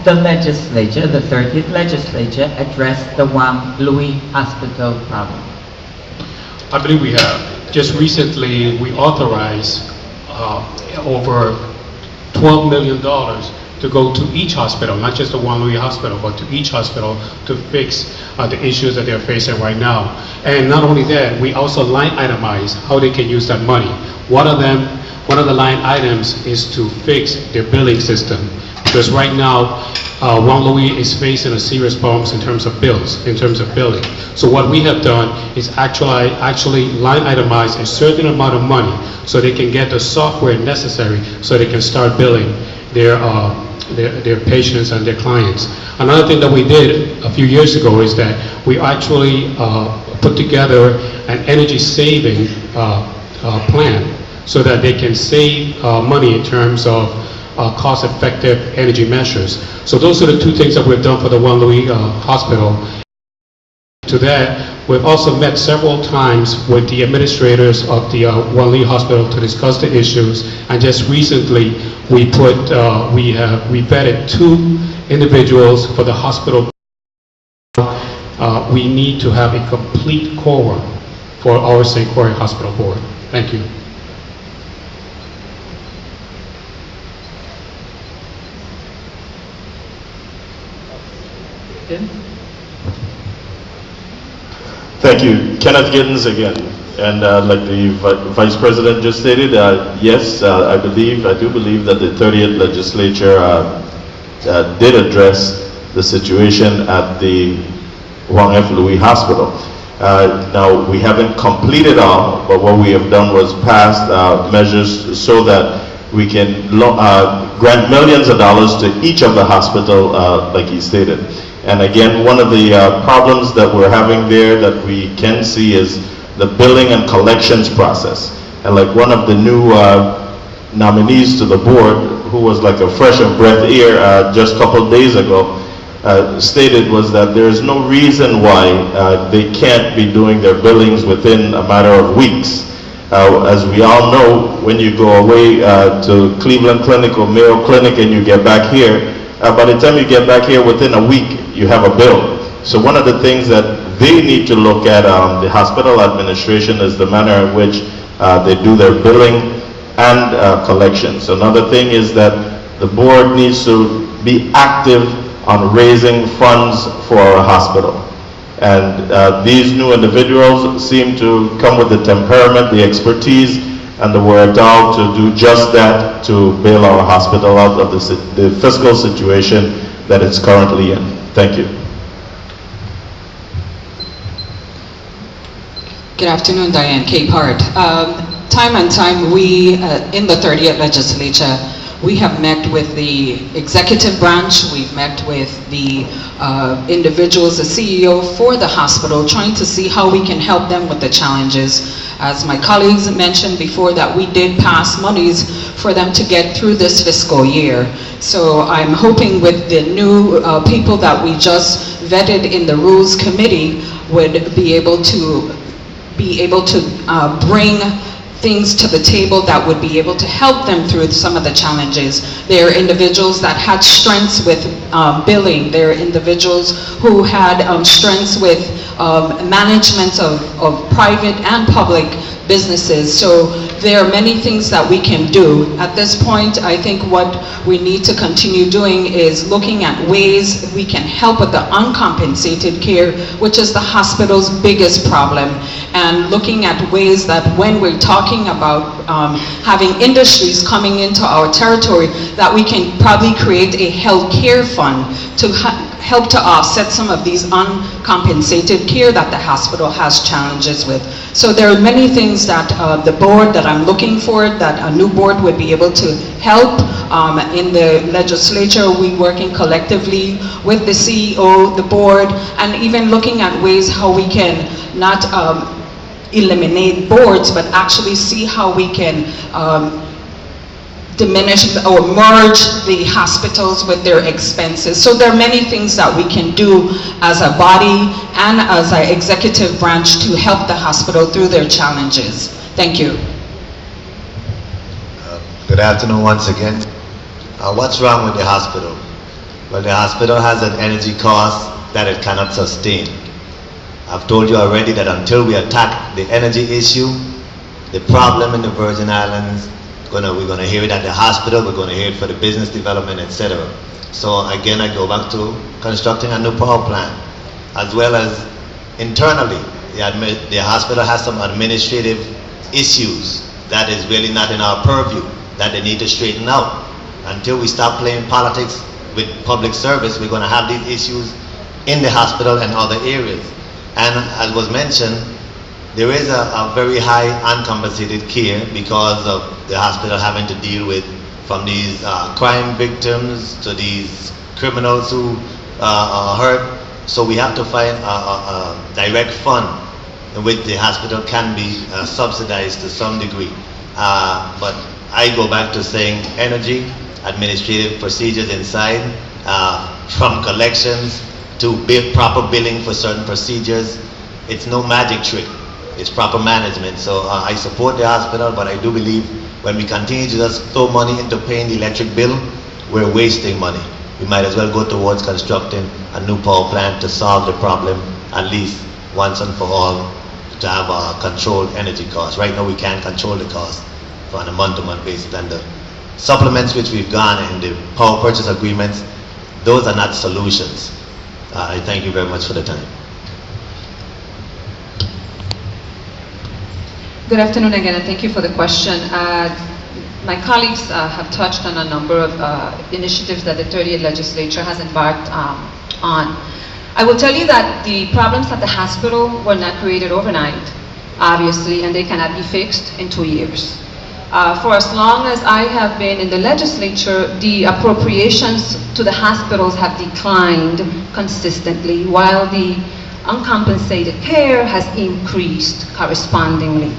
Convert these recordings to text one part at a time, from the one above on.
the legislature, the 30th legislature, addressed the Juan Louis Hospital problem? I believe we have. Just recently, we authorized over $12 million to go to each hospital, not just the Juan Louis Hospital, but to each hospital to fix the issues that they're facing right now. And not only that, we also line itemize how they can use that money. One of the line items is to fix their billing system. Because right now, Juan Louis is facing a serious problems in terms of bills, in terms of billing. So what we have done is actually line itemize a certain amount of money so they can get the software necessary so they can start billing their patients and their clients. Another thing that we did a few years ago is that we actually put together an energy saving plan so that they can save money in terms of cost-effective energy measures. So those are the two things that we've done for the Juan Louis Hospital. To that, we've also met several times with the administrators of the Juan Louis Hospital to discuss the issues. And just recently, we vetted 2 individuals for the hospital. We need to have a complete quorum for our St. Croix Hospital Board. Thank you. Thank you. Kenneth Giddens again. And like the Vice President just stated, yes, I do believe that the 30th legislature did address the situation at the Juan F. Louis Hospital. Now, we haven't completed all, but what we have done was pass measures so that we can grant millions of dollars to each of the hospital, like he stated. And again, one of the problems that we're having there that we can see is the billing and collections process. And like one of the new nominees to the board, who was like a fresh and breath ear just a couple of days ago, stated was that there's no reason why they can't be doing their billings within a matter of weeks. As we all know, when you go away to Cleveland Clinic or Mayo Clinic and you get back here, by the time you get back here within a week, you have a bill. So one of the things that they need to look at, the hospital administration, is the manner in which they do their billing and collections. Another thing is that the board needs to be active on raising funds for our hospital. And these new individuals seem to come with the temperament, the expertise, and the wherewithal to do just that, to bail our hospital out of the fiscal situation that it's currently in. Thank you. Good afternoon, Diane Capehart. Time and time, we in the 30th legislature, we have met with the executive branch, we've met with the individuals, the CEO for the hospital, trying to see how we can help them with the challenges. As my colleagues mentioned before, that we did pass monies for them to get through this fiscal year. So I'm hoping with the new people that we just vetted in the Rules Committee would be able to bring things to the table that would be able to help them through some of the challenges. There are individuals that had strengths with billing. There are individuals who had strengths with management of private and public businesses. So there are many things that we can do. At this point, I think what we need to continue doing is looking at ways we can help with the uncompensated care, which is the hospital's biggest problem, and looking at ways that when we're talking about having industries coming into our territory, that we can probably create a health care fund to help to offset some of these uncompensated care that the hospital has challenges with. So there are many things that the board that I'm looking for, that a new board would be able to help. In the legislature, we working collectively with the CEO, the board, and even looking at ways how we can not eliminate boards, but actually see how we can diminish or merge the hospitals with their expenses. So there are many things that we can do as a body and as an executive branch to help the hospital through their challenges. Thank you. Good afternoon once again. What's wrong with the hospital? Well, the hospital has an energy cost that it cannot sustain. I've told you already that until we attack the energy issue, the problem in the Virgin Islands, we're going to hear it at the hospital, we're going to hear it for the business development, etc. So again, I go back to constructing a new power plant, as well as internally, the hospital has some administrative issues that is really not in our purview, that they need to straighten out. Until we stop playing politics with public service, we're going to have these issues in the hospital and other areas. And as was mentioned, there is a very high uncompensated care because of the hospital having to deal with, from these crime victims to these criminals who are hurt. So we have to find a direct fund in which the hospital can be subsidized to some degree. But I go back to saying energy, administrative procedures inside, from collections to proper billing for certain procedures. It's no magic trick. It's proper management. So I support the hospital, but I do believe when we continue to just throw money into paying the electric bill, we're wasting money. We might as well go towards constructing a new power plant to solve the problem, at least once and for all, to have a controlled energy cost. Right now we can't control the cost on a month-to-month basis, and the supplements which we've gone in the power purchase agreements, those are not solutions. I thank you very much for the time. Good afternoon again, and thank you for the question. My colleagues have touched on a number of initiatives that the 30th legislature has embarked on. I will tell you that the problems at the hospital were not created overnight, obviously, and they cannot be fixed in 2 years. For as long as I have been in the legislature, the appropriations to the hospitals have declined consistently, while the uncompensated care has increased correspondingly.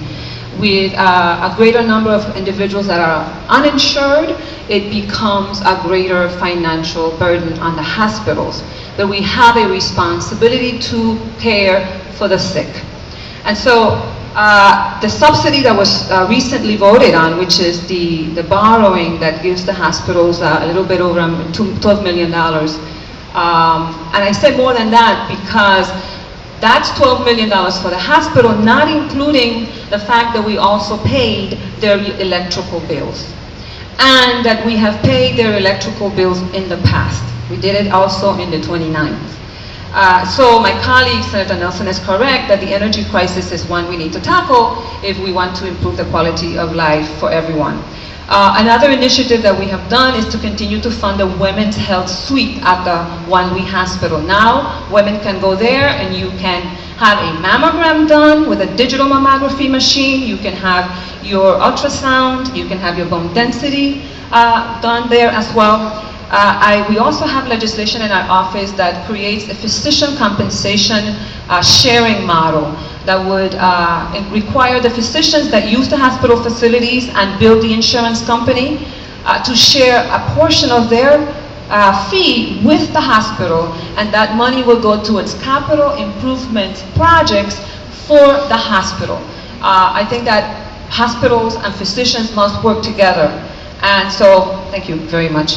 With a greater number of individuals that are uninsured, it becomes a greater financial burden on the hospitals. But we have a responsibility to care for the sick. And so the subsidy that was recently voted on, which is the borrowing that gives the hospitals a little bit over $12 million. And I say more than that because that's $12 million for the hospital, not including the fact that we also paid their electrical bills. And that we have paid their electrical bills in the past. We did it also in the 29th. So my colleague, Senator Nelson, is correct that the energy crisis is one we need to tackle if we want to improve the quality of life for everyone. Another initiative that we have done is to continue to fund the Women's Health Suite at the One We Hospital. Now, women can go there and you can have a mammogram done with a digital mammography machine. You can have your ultrasound. You can have your bone density done there as well. We also have legislation in our office that creates a physician compensation sharing model that would require the physicians that use the hospital facilities and build the insurance company to share a portion of their fee with the hospital, and that money will go towards capital improvement projects for the hospital. I think that hospitals and physicians must work together, and so thank you very much.